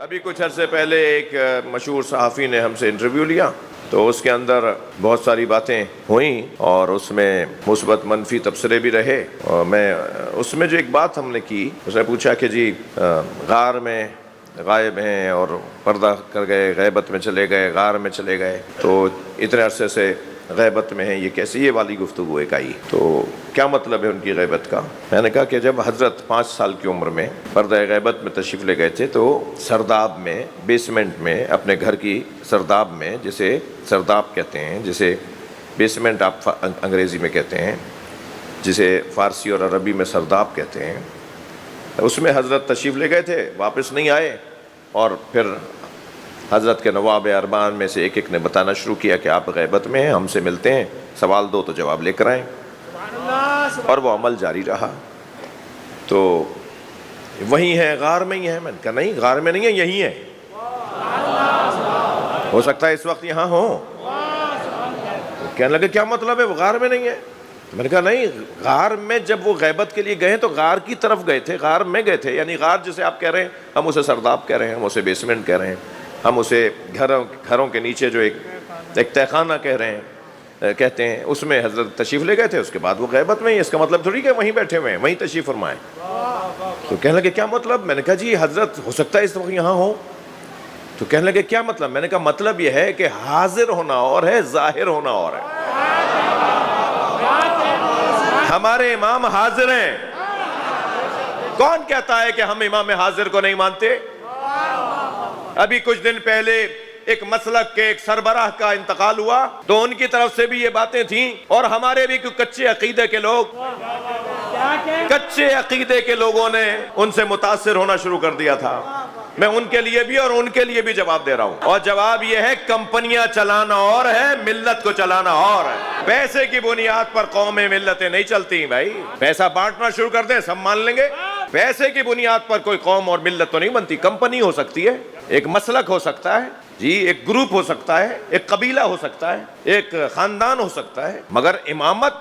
ابھی کچھ عرصے پہلے ایک مشہور صحافی نے ہم سے انٹرویو لیا تو اس کے اندر بہت ساری باتیں ہوئیں اور اس میں مثبت منفی تبصرے بھی رہے، اور میں اس میں جو ایک بات ہم نے کی، اس نے پوچھا کہ جی غار میں غائب ہیں اور پردہ کر گئے، غیبت میں چلے گئے، غار میں چلے گئے، تو اتنے عرصے سے غیبت میں ہیں، یہ کیسی یہ والی گفتگو ایک آئی، تو کیا مطلب ہے ان کی غیبت کا؟ میں نے کہا کہ جب حضرت 5 سال کی عمر میں پردہ غیبت میں تشریف لے گئے تھے تو سرداب میں، بیسمنٹ میں، اپنے گھر کی سرداب میں، جسے سرداب کہتے ہیں، جسے بیسمنٹ آپ انگریزی میں کہتے ہیں، جسے فارسی اور عربی میں سرداب کہتے ہیں، اس میں حضرت تشریف لے گئے تھے، واپس نہیں آئے، اور پھر حضرت کے نواب اربان میں سے ایک نے بتانا شروع کیا کہ آپ غیبت میں ہیں، ہم سے ملتے ہیں، سوال دو تو جواب لے کر آئیں، اور وہ عمل جاری رہا۔ تو وہی ہے، غار میں ہی ہے؟ میں نے کہا نہیں، غار میں نہیں ہے، یہی ہے، ہو سکتا ہے اس وقت یہاں ہوں۔ کہنے لگے کیا مطلب ہے، وہ غار میں نہیں ہے؟ میں نے کہا نہیں، غار میں جب وہ غیبت کے لیے گئے تو غار کی طرف گئے تھے، غار میں گئے تھے، یعنی غار جسے آپ کہہ رہے ہیں ہم اسے سرداب کہہ رہے ہیں، ہم اسے بیسمنٹ کہہ رہے ہیں، ہم اسے گھروں کے نیچے جو ایک تہخانہ کہہ رہے ہیں، کہتے ہیں، اس میں حضرت تشریف لے گئے تھے، اس کے بعد وہ غیبت میں ہی، اس کا مطلب تھوڑی کہ وہیں بیٹھے ہوئے ہیں، وہیں تشریف فرمائیں۔ تو کہنے لگے کیا مطلب؟ میں نے کہا جی حضرت ہو سکتا ہے اس وقت یہاں ہوں۔ تو کہنے لگے کیا مطلب؟ میں نے کہا مطلب یہ ہے کہ حاضر ہونا اور ہے، ظاہر ہونا اور ہے۔ ہمارے امام حاضر ہیں، کون کہتا ہے کہ ہم امام حاضر کو نہیں مانتے؟ ابھی کچھ دن پہلے ایک مسلک کے ایک سربراہ کا انتقال ہوا تو ان کی طرف سے بھی یہ باتیں تھیں، اور ہمارے بھی کچے عقیدے کے لوگوں نے ان سے متاثر ہونا شروع کر دیا تھا۔ میں ان کے لیے بھی اور ان کے لیے بھی جواب دے رہا ہوں، اور جواب یہ ہے کمپنیاں چلانا اور ہے، ملت کو چلانا اور ہے۔ پیسے کی بنیاد پر قومیں ملتیں نہیں چلتی بھائی، پیسہ بانٹنا شروع کر دیں سب مان لیں گے۔ پیسے کی بنیاد پر کوئی قوم اور ملت تو نہیں بنتی، کمپنی ہو سکتی ہے، ایک مسلک ہو سکتا ہے جی، ایک گروپ ہو سکتا ہے، ایک قبیلہ ہو سکتا ہے، ایک خاندان ہو سکتا ہے، مگر امامت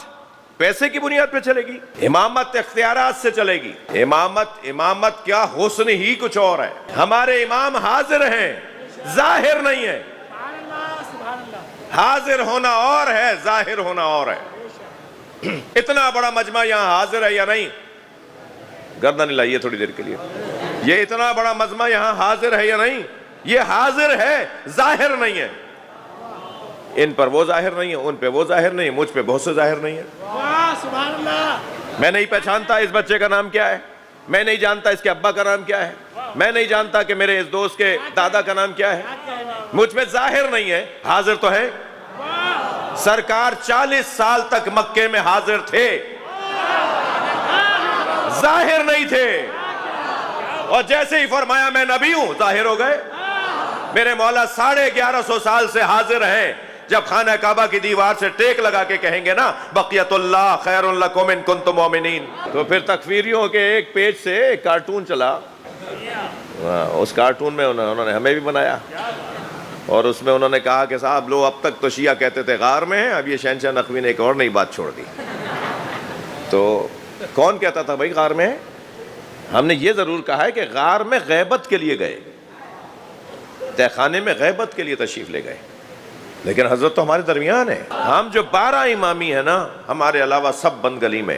پیسے کی بنیاد پہ چلے گی؟ امامت اختیارات سے چلے گی؟ امامت کیا حسن ہی کچھ اور ہے۔ ہمارے امام حاضر ہیں، ظاہر نہیں ہے۔ حاضر ہونا اور ہے، ظاہر ہونا اور ہے۔ اتنا بڑا مجمع یہاں حاضر ہے یا نہیں؟ گردن ہلائیے تھوڑی دیر کے لیے۔ یہ اتنا بڑا مجمع یہاں حاضر ہے یا نہیں؟ یہ حاضر ہے، ظاہر نہیں ہے۔ ان پر وہ ظاہر نہیں ہے، ان پہ وہ ظاہر نہیں ہے، مجھ پہ بہت سے ظاہر نہیں ہے۔ میں نہیں پہچانتا اس بچے کا نام کیا ہے، میں نہیں جانتا اس کے ابا کا نام کیا ہے، میں نہیں جانتا کہ میرے اس دوست کے دادا کا نام کیا ہے، مجھ پہ ظاہر نہیں ہے، حاضر تو ہے۔ سرکار 40 سال تک مکے میں حاضر تھے، ظاہر نہیں تھے، اور جیسے ہی فرمایا میں نبی ہوں ظاہر ہو گئے۔ میرے مولا 1150 سال سے حاضر ہیں، جب خانہ کعبہ کی دیوار سے ٹیک لگا کے کہیں گے نا بقیت اللہ خیر لکم ان کنتم مومنین، تو پھر تکفیریوں کے ایک پیج سے ایک کارٹون چلا، اس کارٹون میں انہوں نے ہمیں بھی بنایا، اور اس میں انہوں نے کہا کہ صاحب لو اب تک تو شیعہ کہتے تھے غار میں ہیں، اب یہ شہنشاہ نقوی نے ایک اور نئی بات چھوڑ دی۔ تو کون کہتا تھا بھائی غار میں ہے؟ ہم نے یہ ضرور کہا ہے کہ غار میں غیبت کے لیے گئے، تہخانے میں غیبت کے لیے تشریف لے گئے، لیکن حضرت تو ہمارے درمیان ہے۔ ہم جو 12 امامی ہیں نا، ہمارے علاوہ سب بند گلی میں،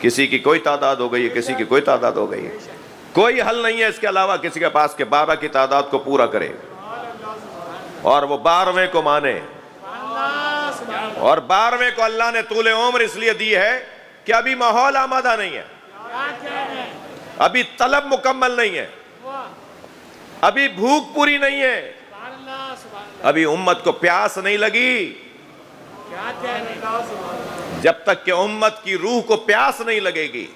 کسی کی کوئی تعداد ہو گئی ہے، کسی کی کوئی تعداد ہو گئی ہے، کوئی حل نہیں ہے اس کے علاوہ کسی کے پاس کہ 12 کی تعداد کو پورا کرے اور وہ 12ویں کو مانے۔ اور 12ویں کو اللہ نے طول عمر اس لیے دی ہے کہ ابھی ماحول آمادہ نہیں ہے، ابھی طلب مکمل نہیں ہے، ابھی بھوک پوری نہیں ہے، ابھی امت کو پیاس نہیں لگی۔ جب تک کہ امت کی روح کو پیاس نہیں لگے گی،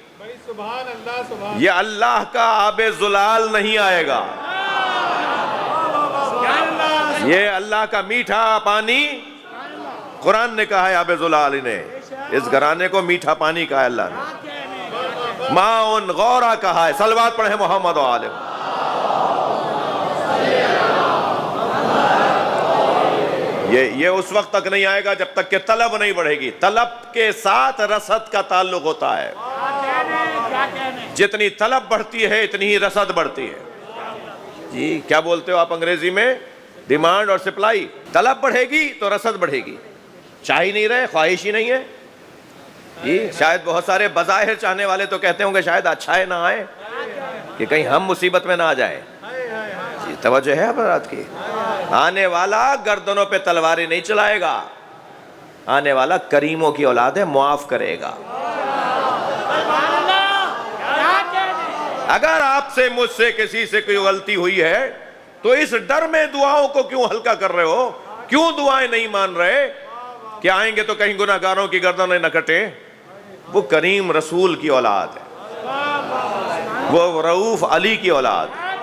یہ اللہ کا آب زلال نہیں آئے گا، یہ اللہ کا میٹھا پانی۔ قرآن نے کہا ہے آب زلال نے، اس گھرانے کو میٹھا پانی کہا ہے اللہ نے، ماؤن غورا کہا ہے۔ صلوات پڑھیں محمد و آلہ۔ یہ اس وقت تک نہیں آئے گا جب تک کہ طلب نہیں بڑھے گی۔ طلب کے ساتھ رسد کا تعلق ہوتا ہے، جتنی طلب بڑھتی ہے اتنی ہی رسد بڑھتی ہے۔ جی کیا بولتے ہو آپ انگریزی میں؟ ڈیمانڈ اور سپلائی. طلب بڑھے گی تو رسد بڑھے گی. چاہ ہی نہیں رہے, خواہش ہی نہیں ہے. جی شاید بہت سارے بظاہر چاہنے والے تو کہتے ہوں گے شاید اچھا ہے نہ آئے کہ کہیں ہم مصیبت میں نہ آ جائیں. جی توجہ ہے حضرات کی. آنے والا گردنوں پہ تلواریں نہیں چلائے گا, آنے والا کریموں کی اولاد ہے, معاف کرے گا. اگر آپ سے مجھ سے کسی سے کوئی غلطی ہوئی ہے تو اس ڈر میں دعاؤں کو کیوں ہلکا کر رہے ہو؟ کیوں دعائیں نہیں مان رہے کہ آئیں گے تو کہیں گناہ گاروں کی گردنیں نہ کٹے؟ وہ کریم رسول کی اولاد ہے, وہ رؤوف علی کی اولاد ہے,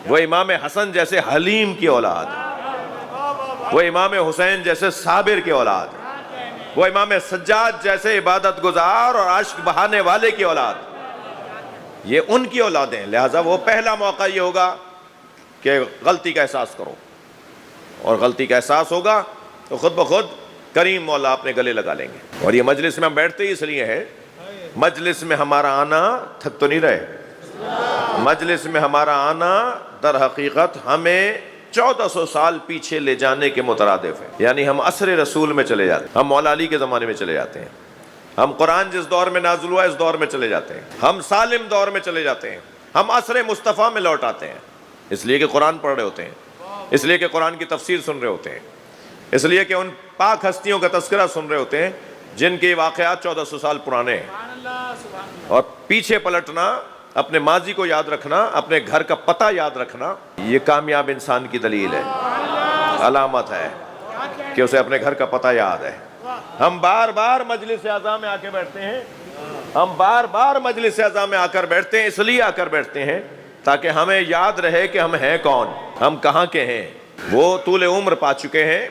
وہ امام حسن جیسے حلیم کی اولاد ہے, وہ امام حسین جیسے صابر کی اولاد ہے, وہ امام سجاد جیسے عبادت گزار اور عشق بہانے والے کی اولاد ہے. یہ ان کی اولادیں. لہٰذا وہ پہلا موقع یہ ہوگا کہ غلطی کا احساس کرو, اور غلطی کا احساس ہوگا تو خود بخود کریم مولا اپنے گلے لگا لیں گے. اور یہ مجلس میں ہم بیٹھتے ہی اس لیے ہے, مجلس میں ہمارا آنا تھک تو نہیں رہے. مجلس میں ہمارا آنا در حقیقت ہمیں 1400 سال پیچھے لے جانے کے مترادف ہے. یعنی ہم عصر رسول میں چلے جاتے ہیں, ہم مولا علی کے زمانے میں چلے جاتے ہیں, ہم قرآن جس دور میں نازل ہوا اس دور میں چلے جاتے ہیں, ہم سالم دور میں چلے جاتے ہیں, ہم عصر مصطفیٰ میں لوٹ آتے ہیں. اس لیے کہ قرآن پڑھ رہے ہوتے ہیں, اس لیے کہ قرآن کی تفسیر سن رہے ہوتے ہیں, اس لیے کہ ان پاک ہستیوں کا تذکرہ سن رہے ہوتے ہیں جن کے واقعات 1400 سال پرانے ہیں. اور پیچھے پلٹنا, اپنے ماضی کو یاد رکھنا, اپنے گھر کا پتہ یاد رکھنا, یہ کامیاب انسان کی دلیل ہے, علامت ہے کہ اسے اپنے گھر کا پتہ یاد ہے. ہم بار بار مجلس اعضاء میں آ کے بیٹھتے ہیں, ہم بار بار مجلس اعضاء میں آ کر بیٹھتے ہیں, اس لیے آ کر بیٹھتے ہیں تاکہ ہمیں یاد رہے کہ ہم ہیں کون, ہم کہاں کے ہیں. وہ طول عمر پا چکے ہیں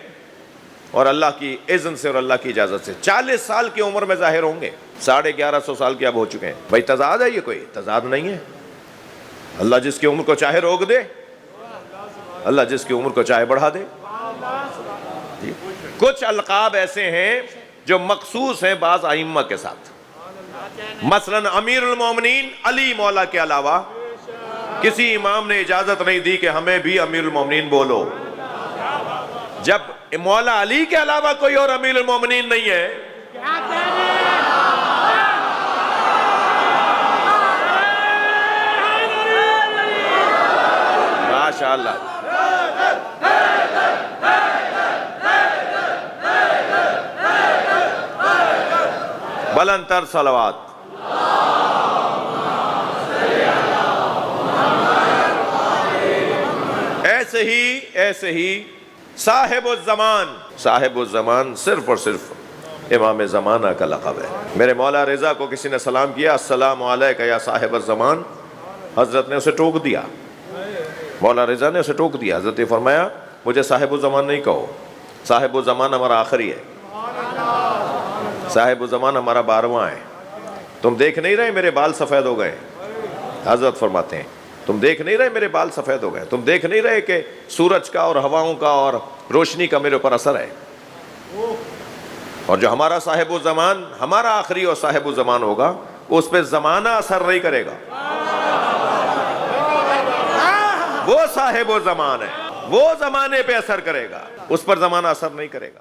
اور اللہ کی اذن سے اور اللہ کی اجازت سے 40 سال کی عمر میں ظاہر ہوں گے. 1150 سال کے اب ہو چکے ہیں. بھائی تضاد ہے یہ؟ کوئی تضاد نہیں ہے. اللہ جس کی عمر کو چاہے روک دے, اللہ جس کی عمر کو چاہے بڑھا دے. کچھ القاب ایسے ہیں جو مخصوص ہیں بعض ائمہ کے ساتھ. مثلا امیر المومنین علی مولا کے علاوہ کسی امام نے اجازت نہیں دی کہ ہمیں بھی امیر المومنین بولو. جب مولا علی کے علاوہ کوئی اور امیر المومنین نہیں ہے, ماشاءاللہ, بلند تر صلوات. ایسے ہی صاحب الزمان صرف اور صرف امام زمانہ کا لقب ہے. میرے مولا رضا کو کسی نے سلام کیا, السلام علیکہ یا صاحب الزمان, حضرت نے اسے ٹوک دیا, مولا رضا نے اسے ٹوک دیا. حضرت نے فرمایا مجھے صاحب الزمان نہیں کہو, صاحب الزمان ہمارا آخری ہے, صاحب الزمان ہمارا 12واں ہے. تم دیکھ نہیں رہے میرے بال سفید ہو گئے, حضرت فرماتے ہیں تم دیکھ نہیں رہے میرے بال سفید ہو گئے, تم دیکھ نہیں رہے کہ سورج کا اور ہواؤں کا اور روشنی کا میرے اوپر اثر ہے. اور جو ہمارا صاحب الزمان, ہمارا آخری اور صاحب الزمان ہوگا, اس پہ زمانہ اثر نہیں کرے گا. وہ صاحب الزمان ہے, وہ زمانے پہ اثر کرے گا, اس پر زمانہ اثر نہیں کرے گا.